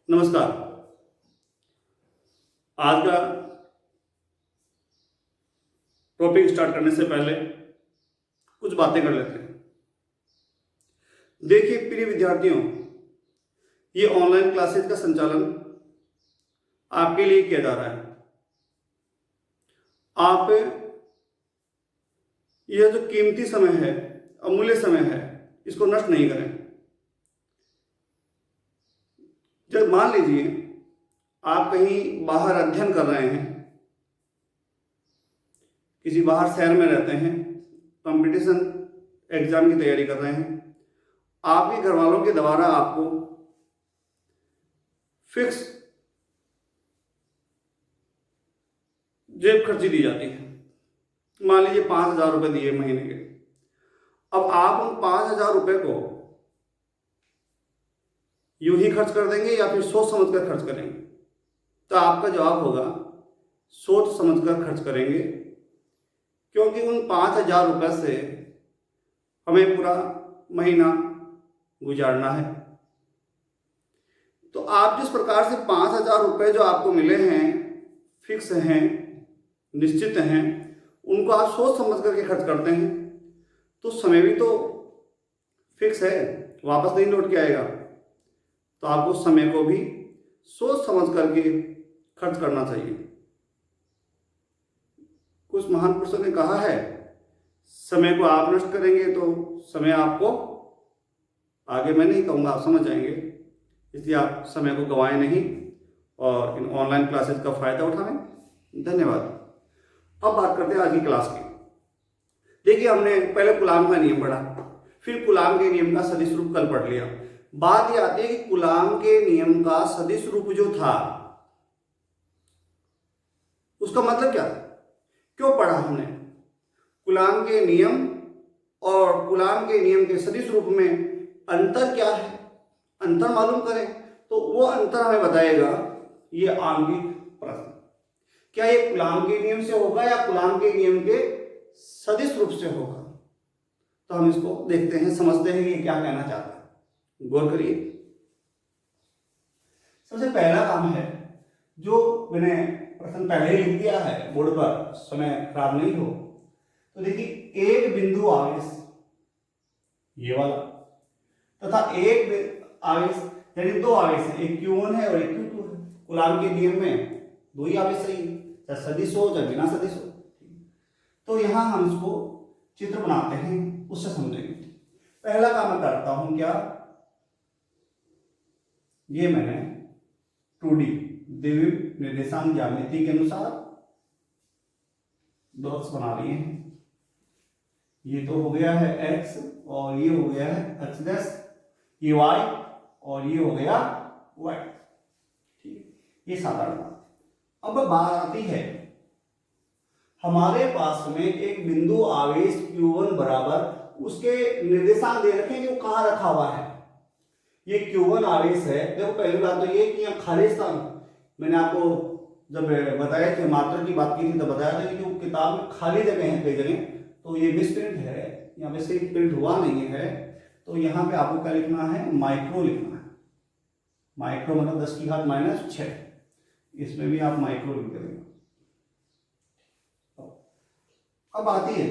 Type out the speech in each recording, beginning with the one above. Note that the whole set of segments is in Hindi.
नमस्कार। आज का टॉपिक स्टार्ट करने से पहले कुछ बातें कर लेते हैं। देखिए प्रिय विद्यार्थियों, ये ऑनलाइन क्लासेस का संचालन आपके लिए किया जा रहा है। आप यह जो कीमती समय है, अमूल्य समय है, इसको नष्ट नहीं करें। जब मान लीजिए आप कहीं बाहर अध्ययन कर रहे हैं, किसी बाहर शहर में रहते हैं, कंपटीशन एग्जाम की तैयारी कर रहे हैं, आपके घर वालों के द्वारा आपको फिक्स जेब खर्ची दी जाती है। मान लीजिए 5,000 रुपये दिए महीने के। अब आप उन 5,000 रुपये को यूं ही खर्च कर देंगे या फिर सोच समझ कर खर्च करेंगे? तो आपका जवाब होगा सोच समझ कर खर्च करेंगे, क्योंकि उन 5,000 रुपये से हमें पूरा महीना गुजारना है। तो आप जिस प्रकार से 5,000 रुपये जो आपको मिले हैं, फिक्स हैं, निश्चित हैं, उनको आप सोच समझ करके खर्च करते हैं, तो समय भी तो फिक्स है, वापस नहीं लौट के आएगा। तो आपको समय को भी सोच समझ करके खर्च करना चाहिए। कुछ महान पुरुषों ने कहा है, समय को आप नष्ट करेंगे तो समय आपको, आगे मैं नहीं कहूँगा, आप समझ जाएंगे। इसलिए आप समय को गंवाएं नहीं और इन ऑनलाइन क्लासेस का फायदा उठाएं। धन्यवाद। अब बात करते हैं आज की क्लास की। देखिए, हमने पहले कूलाम का नियम पढ़ा, फिर कूलाम के नियम का सदिश रूप कल पढ़ लिया। बात यह आती है कि कूलाम के नियम का सदिश रूप जो था उसका मतलब क्या था, क्यों पढ़ा हमने? कूलाम के नियम और कूलाम के नियम के सदिश रूप में अंतर क्या है, अंतर मालूम करें। तो वो अंतर हमें बताएगा ये आंगिक प्रश्न। क्या ये कूलाम के नियम से होगा या कूलाम के नियम के सदिश रूप से होगा? तो हम इसको देखते हैं, समझते हैं कि ये क्या कहना चाहता है। गौर करिए। सबसे पहला काम है, जो मैंने प्रश्न पहले ही लिख दिया है बोर्ड पर, समय खराब नहीं हो। तो देखिए, एक बिंदु आवेश ये वाला तथा एक आवेश यानी दो आवेश है, एक Q1 है और एक Q2 है। कूलाम के नियम में दो ही आवेश सही है, चाहे सदिश हो चाहे बिना सदिश हो। तो यहां हम इसको चित्र बनाते हैं, उससे समझेंगे। पहला काम मैं करता हूं, क्या ये मैंने 2D द्विविम निर्देशांक ज्यामिति के अनुसार दो अक्ष बना लिए हैं। ये तो हो गया है x और ये हो गया है x', ये y और ये हो गया y। ठीक है, ये साधारण बात। अब बात आती है, हमारे पास में एक बिंदु आवेश Q1 बराबर, उसके निर्देशांक दे रखे हैं कि वो कहाँ रखा हुआ है। ये Q1 आवेश है। देखो, पहली बात तो ये कि यहाँ खाली स्थान, मैंने आपको जब बताया कि मात्रा की बात की थी तो बताया था कि जो किताब में खाली जगह है कई जगह, तो ये मिस प्रिंट है, यहाँ पे से प्रिंट हुआ नहीं है। तो यहाँ पे आपको क्या लिखना है, माइक्रो लिखना है। माइक्रो मतलब 10⁻⁻⁶। इसमें भी आप माइक्रो लिख देंगे। अब आती है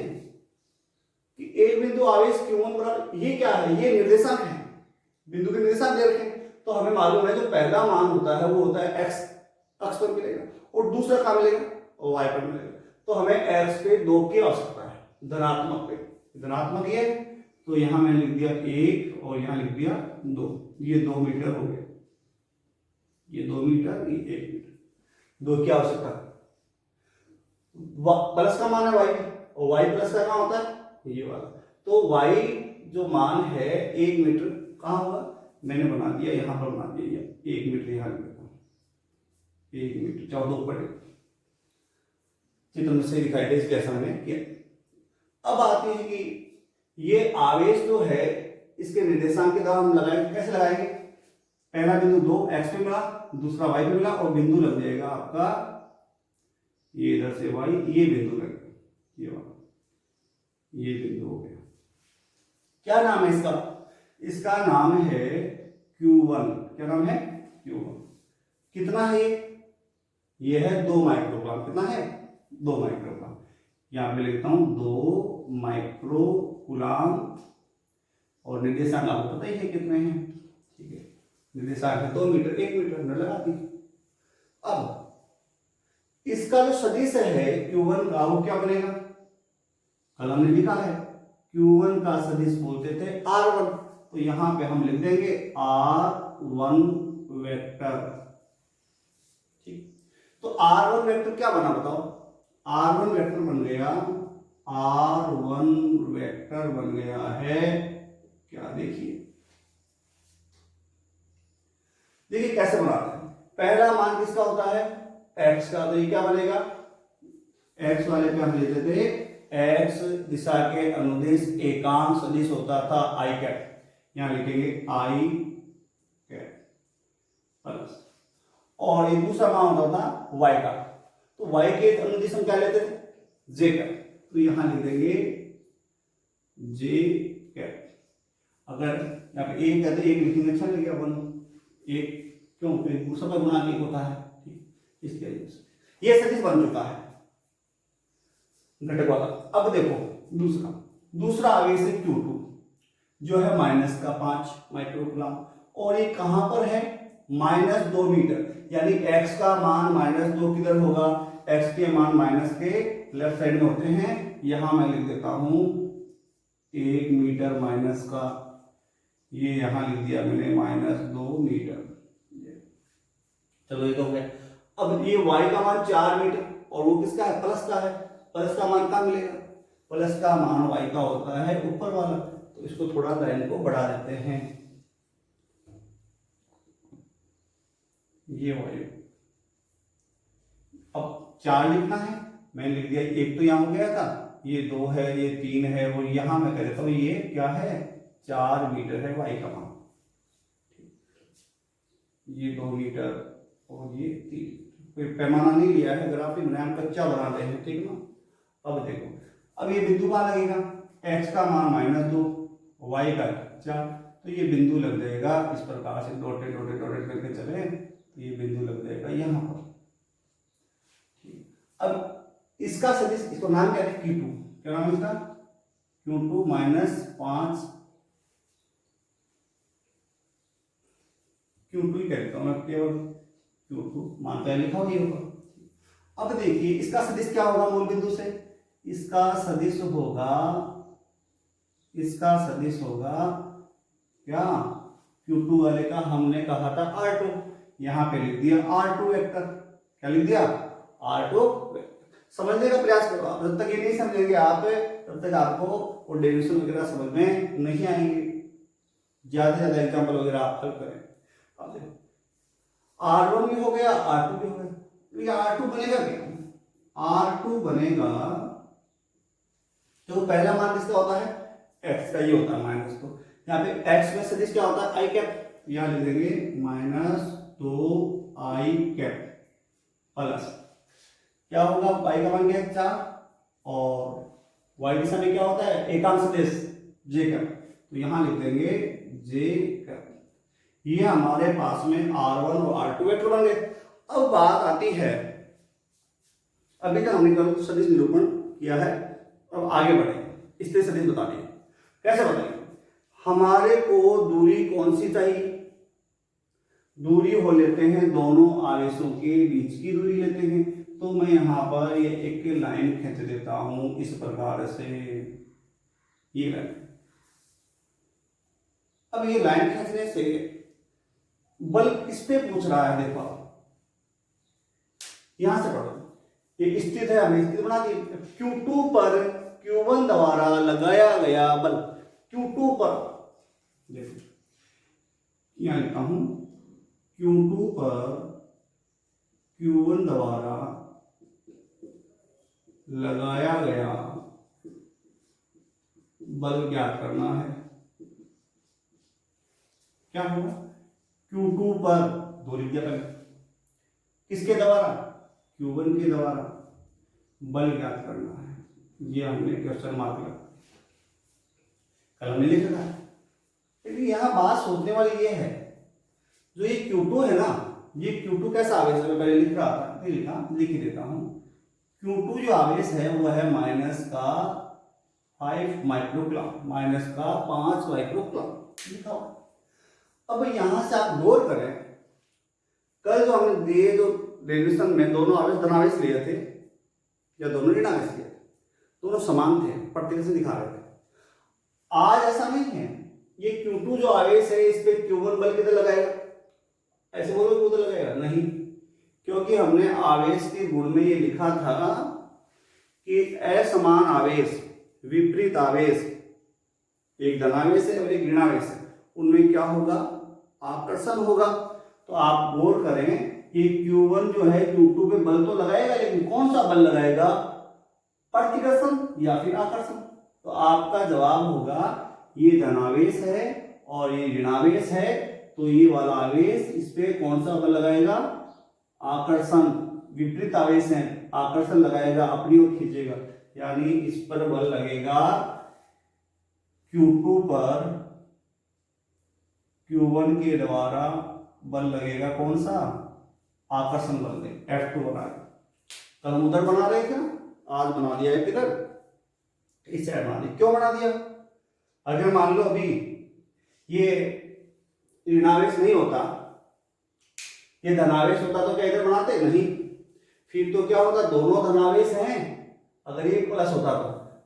कि एक बिंदु आवेश Q1 बराबर, ये क्या है, ये निर्देशांक है, बिंदु के निर्देशांक दे रखे। तो हमें मालूम है जो पहला मान होता है वो होता है x अक्ष पर मिलेगा, और दूसरा कहाँ मिलेगा, और y पर मिलेगा। तो हमें x पे 2 की आवश्यकता है, धनात्मक पे। धनात्मक ये, तो यहां मैंने लिख दिया 1 और यहां लिख दिया 2। ये 2 मीटर हो गया, ये 2 मीटर, ये 1 मीटर। 2 की आवश्यकता। प्लस का मान है y, और y प्लस का कहाँ होता है, ये वाला। तो y जो मान है 1 मीटर कहाँ होगा, मैंने बना दिया, यहां पर बना दिया 1 मीटर, यहां लिख देता हूं 1 मीटर। 14 पड़े, चित्र में से दिखाई दे जैसा मैंने किया। अब आती है कि ये आवेश जो है, इसके निर्देशांक के द्वारा हम लगाएंगे। कैसे लगाएंगे? पहला बिंदु 2 x पे मिला, दूसरा y पे मिला, और बिंदु लग जाएगा आपका ये इधर से y, ये बिंदु लगेगा, ये वाला, ये बिंदु हो गया। क्या नाम है इसका? इसका नाम है Q1। क्या नाम है? Q1 कितना है ये है 2 माइक्रोग्राम। कितना है 2 माइक्रोग्राम। यहाँ पे लिखता हूँ 2 माइक्रोकुलाम और निर्देशांक आपको पता ही है कितने हैं। ठीक है, निर्देशांक है 2 मीटर 1 मीटर न लगा दी। अब इसका जो सदिश है Q1 का वो क्या बनेगा, कल हमने लिखा है Q1 का सदिश बोलते थे R1, तो यहां पे हम लिख देंगे R1 वेक्टर। ठीक, तो R1 वेक्टर क्या बना बताओ, R1 वेक्टर बन गया, R1 वेक्टर बन गया है क्या, देखिए कैसे बनाते हैं। पहला मान किसका होता है x का, तो ये क्या बनेगा, x वाले पे हम लेते थे x दिशा के अनुदिश एकांक सदिश होता था i कैप, यहां लिखेंगे i कैप प्लस, और ये दूसरा मान होता था y का, तो y के अनुदिश हम क्या लेते थे j कैप, तो यहां लिख देंगे j कैप। अगर यहाँ पे एक कहते एक लिखेंगे अच्छा लगेगा, वन एक क्यों, दूसरा पर गुणा एक होता है, इसके वजह से ये सदिश बन चुका है घटक वाला। अब देखो दूसरा आगे से Q2 जो है -5 माइक्रोकुलाम, और ये कहां पर है -2 मीटर, यानी x का मान -2 किधर होगा, x के मान माइनस के लेफ्ट साइड में होते हैं, यहां मैं लिख देता हूं 1 मीटर माइनस का, ये यहां लिख दिया मैंने -2 मीटर। चलो ये तो हो गया। अब ये y का मान 4 मीटर और वो किसका है प्लस का है, प्लस का मान कहाँ मिलेगा, प्लस का मान y का होता है ऊपर वाला, तो इसको थोड़ा लाइन को बढ़ा देते हैं, ये y। अब 4 लिखना है, मैंने लिख दिया, एक तो यहाँ हो गया था, ये 2 है, ये 3 है, और यहां मैं कह देता हूं ये क्या है 4 मीटर है y का मान, ये 2 मीटर और ये 3, कोई पैमाना नहीं लिया है, ग्राफ ही बनाया, कच्चा बना रहे हैं, ठीक ना। अब देखो, अब ये बिंदु कहाँ लगेगा, x का मान -2 y का 4, तो ये बिंदु लग जाएगा इस प्रकार से डॉटेड डॉटेड डॉटेड करके चले, तो ये बिंदु लग जाएगा यहाँ पर। ठीक, अब इसका सदिश, इसको नाम क्या है Q2, क्या नाम है इसका Q2 -5 Q2 ही कहता हूं मैं, केवल Q2 मान क्या लिखा हो ये होगा। अब देखिए इसका सदिश क्या होगा मूल बिंदु से, इसका सदिश होगा क्या Q2 वाले का, हमने कहा था R2, यहां पे लिख दिया R2 वेक्टर, क्या लिख दिया R2 वेक्टर। समझने का प्रयास करो आप, जब तक ये नहीं समझेंगे आप तब तक आपको वो डेरिवेशन वगैरह समझ में नहीं आएंगे, ज्यादा से ज्यादा एग्जाम्पल वगैरह आप हल करें। अब देखो R1 भी हो गया R2 भी हो गया, तो ये R2 बनेगा क्या, R2 बनेगा, तो पहला मान किसका होता है x का, ये होता है -2, यहाँ पे x में सदिश क्या होता है i कैप, यहाँ लिख देंगे -2i कैप प्लस क्या होगा y का मान क्या है 4, और y दिशा में क्या होता है एकांक सदिश j कैप, तो यहाँ लिख देंगे j कैप। ये हमारे पास में R1 और R2 वेक्टर बन गए। अब बात आती है, अभी तक हमने केवल सदिश निरूपण किया है, अब आगे बढ़े, इस तरह सदिश बता दें, कैसे बताएंगे, हमारे को दूरी कौन सी चाहिए, दूरी हो लेते हैं दोनों आवेशों के बीच की दूरी लेते हैं, तो मैं यहां पर ये एक लाइन खींच देता हूं इस प्रकार से, ये लाइन। अब ये लाइन खींचने से बल किस पे पूछ रहा है, देखो यहां से पढ़ो, ये स्थित है, हमें स्थित बना दी, Q2 पर Q1 द्वारा लगाया गया बल, Q2 पर देखो यहां लिखता हूं Q2 पर Q1 द्वारा लगाया गया बल ज्ञात करना है, क्या होगा Q2 पर दूरी क्या करें, किसके द्वारा Q1 के द्वारा बल ज्ञात करना है, ये हमने क्वेश्चन मार्क लगा, कल हमने लिखा था। लेकिन यहां बात सोचने वाली ये है, जो ये Q2 है ना, ये Q2 कैसा आवेश है, मैं पहले लिख रहा था, नहीं लिखा, लिख ही देता हूँ। Q2 जो आवेश है वो है माइनस का 5 माइक्रोकूलम, माइनस का 5 माइक्रोकूलम लिखा हुआ। अब यहाँ से आप गौर करें, कल जो हमने दिए, जो डेरिवेशन में दोनों आवेश धनावेश लिए थे या दोनों ऋणावेश लिए थे, दोनों समान थे, प्रतिक्रिया से दिखा रहे थे। आज ऐसा नहीं है, ये Q2 जो आवेश है इस पे Q1 बल कितना लगाएगा, ऐसे बोलो कितना लगाएगा, नहीं, क्योंकि हमने आवेश के गुण में ये लिखा था कि असमान आवेश, विपरीत आवेश, एक धनावेश है और एक ऋणावेश है, उनमें क्या होगा, आकर्षण होगा। तो आप गौर करें कि Q1 जो है Q2 पे बल तो लगाएगा, लेकिन कौन सा बल लगाएगा, प्रतिकर्षण या फिर आकर्षण। तो आपका जवाब होगा ये धनावेश है और ये ऋणावेश है, तो ये वाला आवेश इस पे कौन सा बल लगाएगा, आकर्षण। विपरीत आवेश है, आकर्षण लगाएगा, अपनी ओर खींचेगा, यानी इस पर बल लगेगा Q2 पर Q1 के द्वारा बल लगेगा, कौन सा, आकर्षण बल दे, F2 बना रहे। कल हम उधर बना रहे थे, आज बना दिया है किधर, इस साइड बना दिया। क्यों बना दिया, अगर मान लो अभी ये ऋणावेश नहीं होता, ये धनावेश होता, तो क्या इधर बनाते, नहीं, फिर तो क्या होता, दोनों धनावेश हैं, अगर ये प्लस होता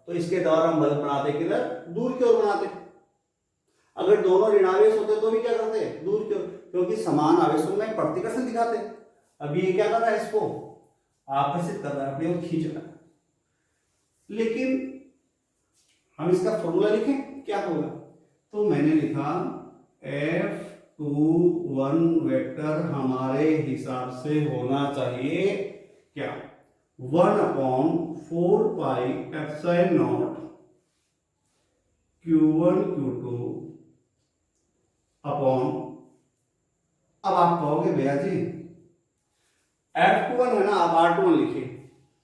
तो इसके द्वारा हम बल बनाते किधर, दूर की ओर बनाते। अगर दोनों ऋणावेश होते तो भी क्या करते, दूर की ओर, क्योंकि समान आवेशों में प्रतिकर्षण दिखाते। अभी ये क्या कर रहा है, इसको आकर्षित कर रहा है, अपनी ओर खींच रहा है। लेकिन हम इसका फॉर्मूला लिखें, क्या होगा, तो मैंने लिखा F21 वेक्टर हमारे हिसाब से होना चाहिए क्या, 1/4 pi epsilon not Q1 Q2 upon, अब आप कहोगे भैया जी F21 है ना, आप R21 लिखे,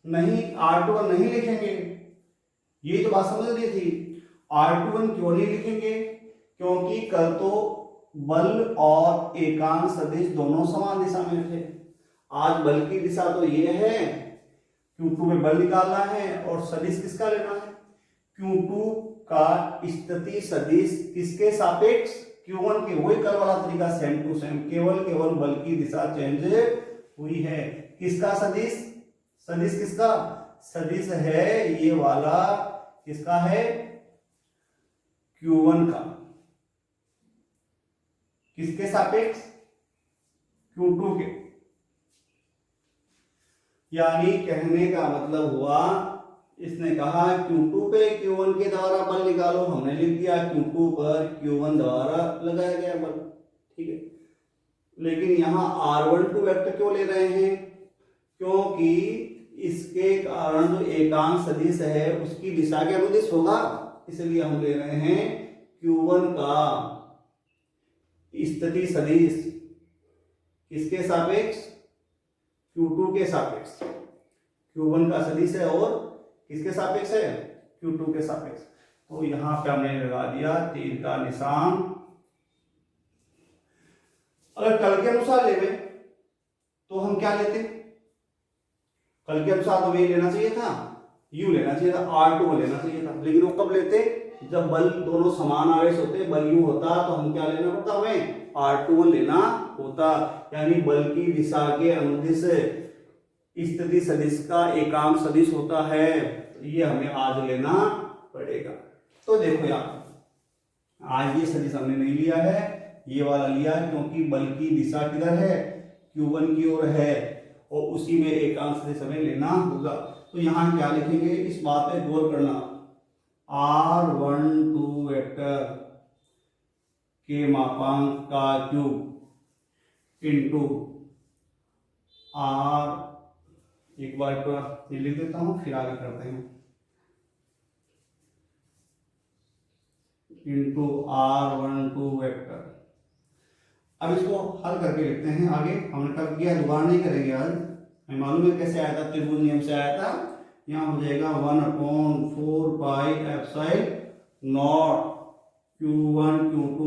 नहीं, R21 नहीं लिखेंगे, ये तो बात समझ रही थी। R21 क्यों नहीं लिखेंगे, क्योंकि कल तो बल और एकांक सदिश दोनों समान दिशा में थे। आज बल की दिशा तो ये है, Q2 में बल निकालना है और सदिश किसका लेना है, Q2 का स्थिति सदिश किसके सापेक्ष, Q1 के। वही कल वाला तरीका, सेम टू सेम, केवल बल की दिशा चेंज हुई है। किसका सदिश, सदिश किसका, सदिश है ये वाला, किसका है, Q1 का, किसके सापेक्ष, Q2 के। यानी कहने का मतलब हुआ, इसने कहा Q2 पे Q1 के द्वारा बल निकालो, हमने लिख दिया Q2 पर Q1 द्वारा लगाया गया बल, ठीक है। लेकिन यहाँ R12 वेक्टर क्यों ले रहे हैं, क्योंकि इसके कारण जो एकांक सदिश है उसकी दिशा के अनुदिश होगा, इसलिए हम ले रहे हैं Q1 का स्थिति सदिश किसके सापेक्ष, Q2 के सापेक्ष। Q1 का सदिश है और किसके सापेक्ष है, Q2 के सापेक्ष। तो यहां पे हमने लगा दिया तीर का निशान। अगर कल के अनुसार लेवे तो हम क्या लेते, कल के अनुसार तो ये लेना चाहिए था, U लेना चाहिए था, R2 लेना चाहिए था, लेकिन वो कब लेते, जब बल दोनों समान आवेश होते, बल U होता, तो हम क्या लेना पड़ता, हमें R21 लेना होता। यानी बल की दिशा के अनुदिश स्थिति सदिश का एकांक सदिश होता है, ये हमें आज लेना पड़ेगा। तो देखो यार, आज ये सदिश हमने नहीं लिया है, ये वाला लिया, क्योंकि बल की दिशा किधर है, Q1 की ओर है, और उसी में एकांक सदिश हमें लेना होगा। तो यहाँ क्या लिखेंगे, इस बात पे गौर करना, R12 वेक्टर के मापांक का क्यूब इंटू R, एक बार पूरा लिख देता हूं फिर आगे करते हैं, इंटू R12 वेक्टर। अब इसको हल करके लिखते हैं आगे, हमने कल किया, दोबारा नहीं करेंगे आज, हमें मालूम है कैसे आया था, त्रिभुज नियम से आया था। यहाँ हो जाएगा 1/4 pi epsilon not Q1 Q2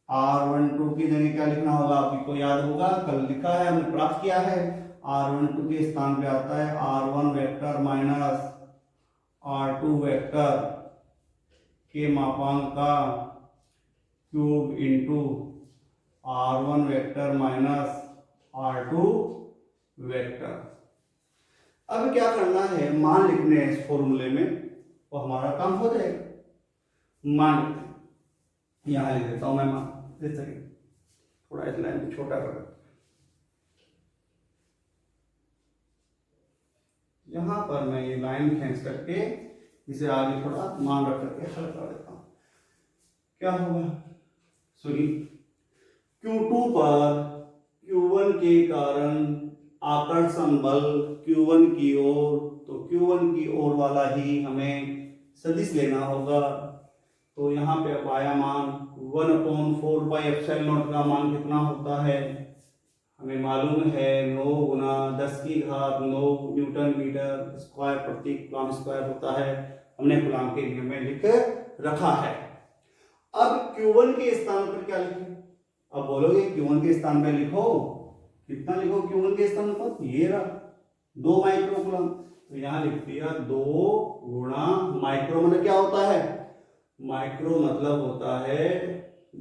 R12 की जगह क्या लिखना होगा, आपको को याद होगा, कल लिखा है हमने, प्राप्त किया है। R12 के स्थान पे आता है R1 vector minus R2 vector के मापांक का cube into R1 vector minus R2 vector. अब क्या करना है, मान लिखने हैं इस फॉर्मूले में, तो हमारा काम हो जाएगा। मान लिखते हैं, यहां लिख देता हूं मैं मान, थोड़ा इस लाइन को छोटा कर, यहां पर मैं ये लाइन खींच करके इसे आगे थोड़ा मान रख करके हल कर देता हूं। क्या होगा, सुनिए, Q2 पर Q1 के कारण आकर्षण बल Q1 की ओर, तो Q1 की ओर वाला ही हमें सदिश लेना होगा। तो यहाँ पे पाया मान 1/4 का मान कितना होता है, हमें मालूम है 9 गुना 10 की घात 9 न्यूटन मीटर स्क्वायर प्रति कूलम स्क्वायर होता है। हमने कूलम के नियम में लिख रखा है। अब Q1 के स्थान पर क्या लिखें, अब बोलोगे Q1 के स्थान पर लिखो, कितना लिखो Q1 के स्थान पर, ये रहा 2 माइक्रो कूलम, तो यहाँ लिख दिया 2 गुणा माइक्रो मतलब क्या होता है, माइक्रो मतलब होता है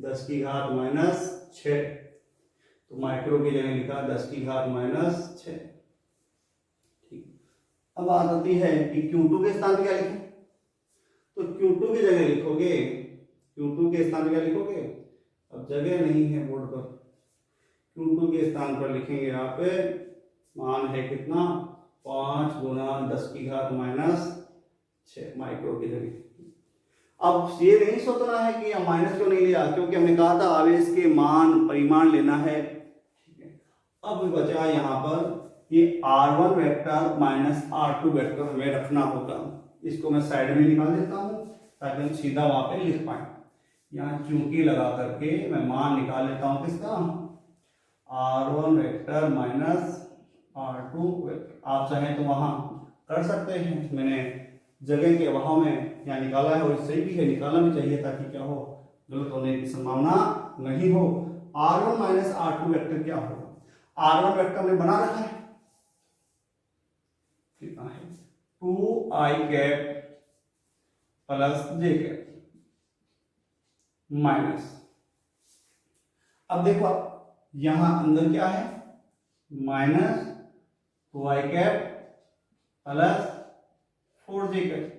10 की घात माइनस 6, तो माइक्रो की जगह लिखा 10 की घात माइनस 6। ठीक, अब बात आती है कि Q2 के स्थान पर क्या लिखें, तो Q2 की जगह लिखोगे, Q2 के स्थान पर क्या लिखोगे, अब जगह नहीं है बोर्ड पर, Q2 के स्थान पर लिखेंगे आप, मान है कितना 5 गुना 10 की घात माइनस 6 माइक्रो की जगह। अब ये नहीं सोचना है कि माइनस क्यों नहीं लिया, क्योंकि हमने कहा था आवेश के मान परिमाण लेना है। ठीक है, अब बचा यहाँ पर ये R1 vector minus R2 vector हमें रखना होगा। इसको मैं साइड में निकाल देता हूँ ताकि हम सीधा वहां पे लिख पाए। यहाँ चूंकि लगा करके मैं मान निकाल लेता हूँ किसका, R1 vector minus R2 vector. आप चाहें तो वहां कर सकते हैं, मैंने जगह के अभाव में यहाँ निकाला है, और सही भी है, निकालना भी चाहिए ताकि क्या हो, गलत होने की संभावना नहीं हो। R1 माइनस R2 वेक्टर क्या होगा, R1 वेक्टर में बना रखा है, कितना है 2i cap plus j cap minus, अब देखो यहां अंदर क्या है, minus 2i cap plus 4j cap,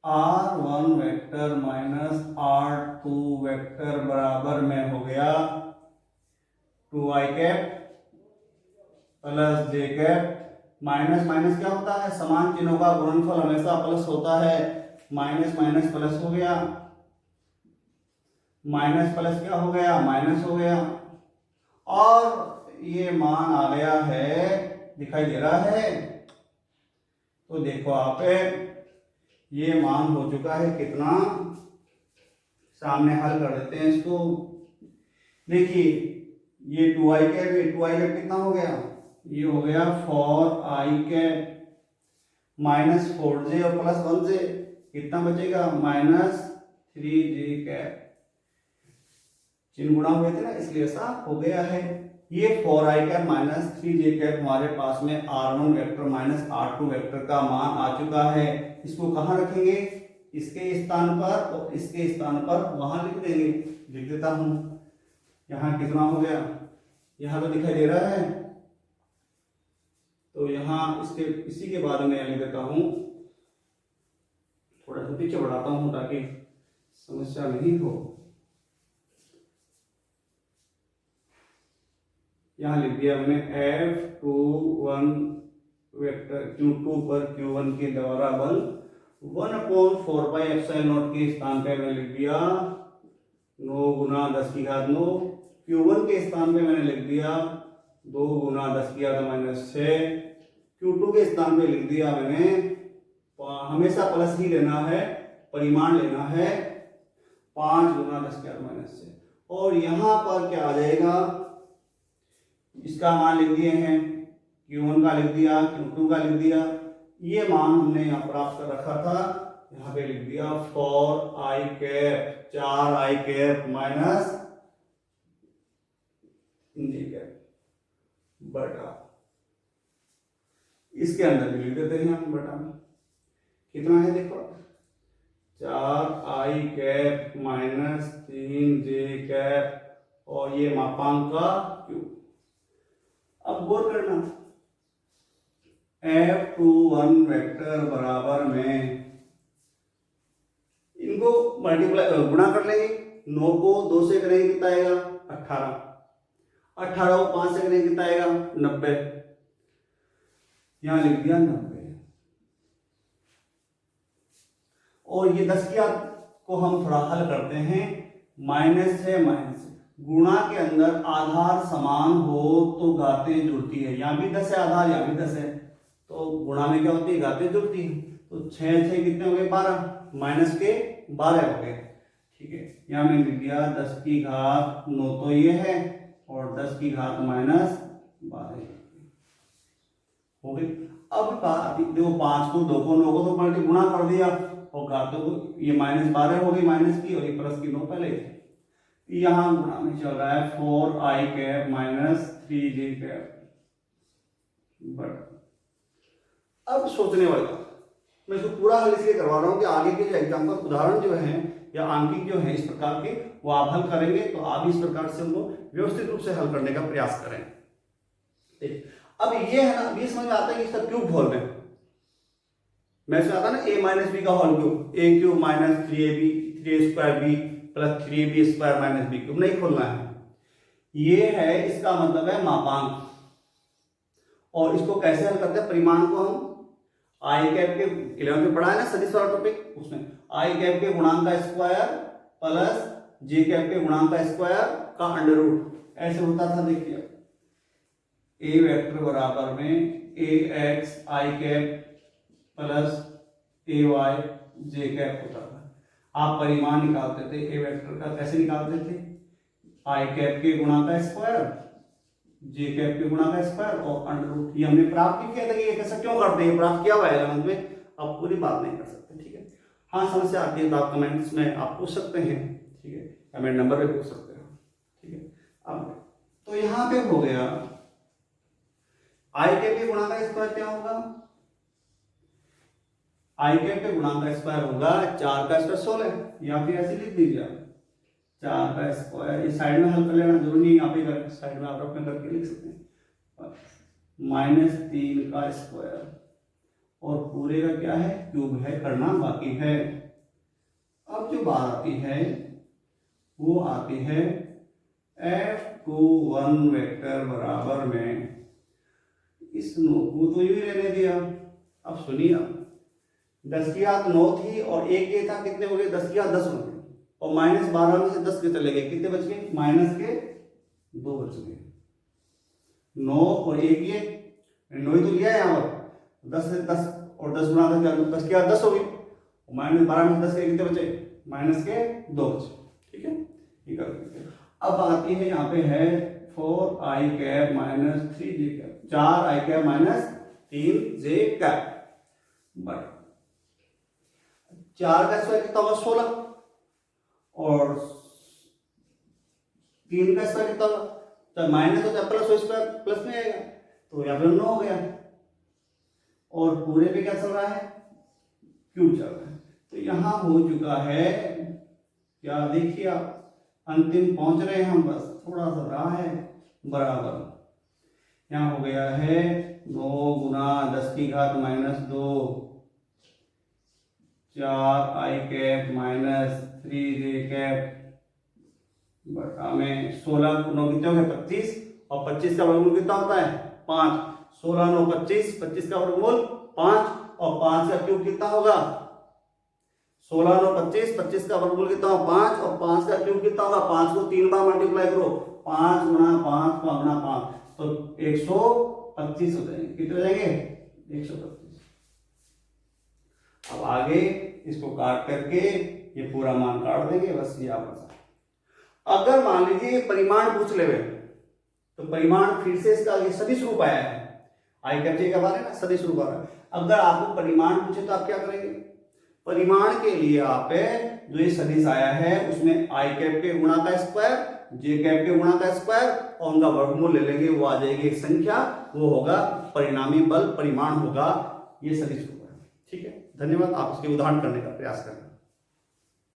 R1 vector minus R2 vector बराबर में हो गया 2i cap plus j cap. Minus minus क्या होता है, समान चिन्हों का गुणनफल हमेशा प्लस होता है, माइनस माइनस प्लस हो गया, माइनस प्लस क्या हो गया, माइनस हो गया, और ये मान आ गया है, दिखाई दे रहा है, तो देखो आप ये मान हो चुका है कितना, सामने हल कर देते हैं इसको। देखिए ये 2i कैप, 2i कैप कितना हो गया, ये हो गया 4i कैप माइनस 4j और प्लस 1j, कितना बचेगा माइनस 3j कैप। चिन्ह गुणा हुए थे ना, इसलिए ऐसा हो गया है। ये 4i cap minus 3j cap हमारे पास में R1 vector minus R2 vector का मान आ चुका है। इसको कहाँ रखेंगे, इसके स्थान पर और इसके स्थान पर वहां लिख देंगे, लिख देता हूं। यहाँ कितना हो गया, यहाँ तो दिखाई दे रहा है, तो यहाँ इसके इसी के बाद में लिख देता हूं, थोड़ा सा पीछे बढ़ाता हूं ताकि समस्या नहीं हो। यहाँ लिख दिया मैंने F21 वेक्टर Q2 पर Q1 के द्वारा बल 1/4 के स्थान पे मैंने लिख दिया 9 गुना 10 की घात 9, Q1 के स्थान पे मैंने लिख दिया 2 गुना 10 की घात माइनस 6, Q2 के स्थान पे लिख दिया मैंने, हमेशा प्लस ही लेना है, परिमाण लेना है 5 गुना 10 की घात माइनस 6, और यहाँ पर क्या आ जाएगा, इसका मान लिख दिए हैं, Q1 का लिख दिया, Q2 का लिख दिया, ये मान हमने यहाँ प्राप्त कर रखा था यहाँ पे लिख दिया 4i cap, 4i cap minus j cap बटा, इसके अंदर भी लिख देते हैं हम बटा में, कितना है देखो 4i cap minus 3j cap और ये मापांक का क्यूब। अब गौर करना, F21 वेक्टर बराबर में इनको मल्टीप्लाई गुणा कर लेंगे, 9 को 2 से करेंगे कितना आएगा 18, 18 को 5 से करेंगे कितना आएगा 90, यहां लिख दिया 90। और ये 10 की घात को हम थोड़ा हल करते हैं, माइनस है माइनस, गुणा के अंदर आधार समान हो तो घातें जुड़ती है, यहाँ भी 10 है आधार, यहाँ भी 10 है, तो गुणा में क्या होती है घातें जुड़ती है। तो 6 6 कितने हो गए 12, माइनस के 12 हो गए, ठीक है। यहाँ में लिख दिया 10 की घात 9 तो ये है और 10 की घात माइनस 12 हो गई। अब देखो 5 को 2 को 9 को तो पलटे गुणा कर दिया और घातों को, ये माइनस 12 हो गई माइनस की, और ये प्लस की 9 पहले थे, यहाँ गुणा में चल रहा है 4i cap minus 3j cap but. अब सोचने वाली बात, मैं इसको पूरा हल इसलिए करवा रहा हूँ कि आगे के जो एग्जाम का उदाहरण जो है या आंकिक जो है इस प्रकार के वो आप हल करेंगे तो आप इस प्रकार से उनको व्यवस्थित रूप से हल करने का प्रयास करें। अब ये है ना, ये समझ में आता है कि इसका क्यूब खोल रहे हैं, मैं इसमें आता है ना a माइनस बी का whole cube, a cube minus 3ab 3a square b plus 3b square minus b cube, नहीं खोलना है। ये है, इसका मतलब है मापांक, और इसको कैसे हल करते हैं, परिमाण को हम आई कैप के 11 में पढ़ा है ना सदिश वाला टॉपिक, उसमें आई कैप के गुणांक का स्क्वायर प्लस जे कैप के गुणांक का स्क्वायर का अंडर रूट, ऐसे होता था। देखिए ए वेक्टर बराबर में ax आई कैप प्लस ay जे कैप होता था। आप परिमाण निकालते थे ए वेक्टर का, कैसे निकालते थे, आई कैप के गुणा का स्क्वायर जे कैप के गुणा का स्क्वायर और अंडर रूट। ये हमने प्राप्त किया था कि ये कैसा क्यों करते हैं, प्राप्त किया हुआ है 11th में, अब पूरी बात नहीं कर सकते, ठीक है। हाँ समस्या आती है तो आप कमेंट्स में आप पूछ सकते हैं, ठीक है, या मेरे नंबर पे पूछ सकते हो, ठीक है। अब तो यहाँ पे हो गया आई कैप के गुणा का स्क्वायर क्या होगा, आई कैप के गुणा का स्क्वायर होगा 4 का स्क्वायर 16, या फिर ऐसे लिख दीजिए आप 4 का स्क्वायर, इस साइड में हल कर लेना, जरूरी नहीं यहाँ पे कर, साइड में आप अपने करके लिख सकते हैं, माइनस 3 का स्क्वायर और पूरे का क्या है क्यूब है, करना बाकी है। अब जो बात आती है वो आती है F21 वेक्टर बराबर में, इस 9 को तो यूं ही रहने दिया। अब सुनिए, 10 की घात 9 थी और एक ये था, कितने हो गए 10 की घात 10 हो गए, और माइनस 12 में से 10 के चले गए, कितने बच गए माइनस के 2 बच गए, 9 और 1 ये 9 ही तो लिया है यहाँ पर, 10 से 10 और 10 गुणा 10 की घात 10 हो गई, माइनस 12 में से 10 के कितने बचे माइनस के 2 बचे, ठीक है, ये कर देते हैं। अब आती है यहाँ पे है 4i cap minus 3j cap, 4i cap minus 3j cap but 4 का स्क्वायर कितना होगा 16 और 3 का स्क्वायर कितना होगा, तो माइनस होता है प्लस हो स्क्वायर प्लस में आएगा, तो यहाँ पे 9 हो गया, और पूरे पे क्या चल रहा है क्यूब चल रहा है। तो यहाँ हो चुका है क्या, देखिए आप अंतिम पहुंच रहे हैं हम, बस थोड़ा सा रहा है बराबर, यहाँ हो गया है 9 गुना 10 की घात minus 2 4i cap minus 3j cap बटा में 16 9 कितने हो गए 25, और 25 का वर्गमूल कितना होता है 5, 16 9 25, 25 का वर्गमूल 5 और 5 का क्यूब कितना होगा 16 9 25, 25 का वर्गमूल कितना होगा 5 और 5 का क्यूब कितना होगा, 5 को 3 बार मल्टीप्लाई करो, 5 गुणा 5 गुणा 5 तो 125 हो जाएंगे, कितने हो जाएंगे 125। अब आगे इसको काट करके ये पूरा मान काट देंगे, बस ये आप बचा। अगर मान लीजिए परिमाण पूछ ले तो परिमाण फिर से इसका ये सदिश रूप आया है, आई कैप जे के बारे में सदिश रूप आ रहा है। अगर आपको परिमाण पूछे तो आप क्या करेंगे, परिमाण के लिए आप जो ये सदिश आया है उसमें आई कैप के गुणा का स्क्वायर, जे कैप के गुणा का स्क्वायर और उनका वर्गमूल ले लेंगे, वो आ जाएगी एक संख्या, वो होगा परिणामी बल, परिमाण होगा, ये सदिश होगा। ठीक है, धन्यवाद। आप इसके उदाहरण करने का प्रयास करें।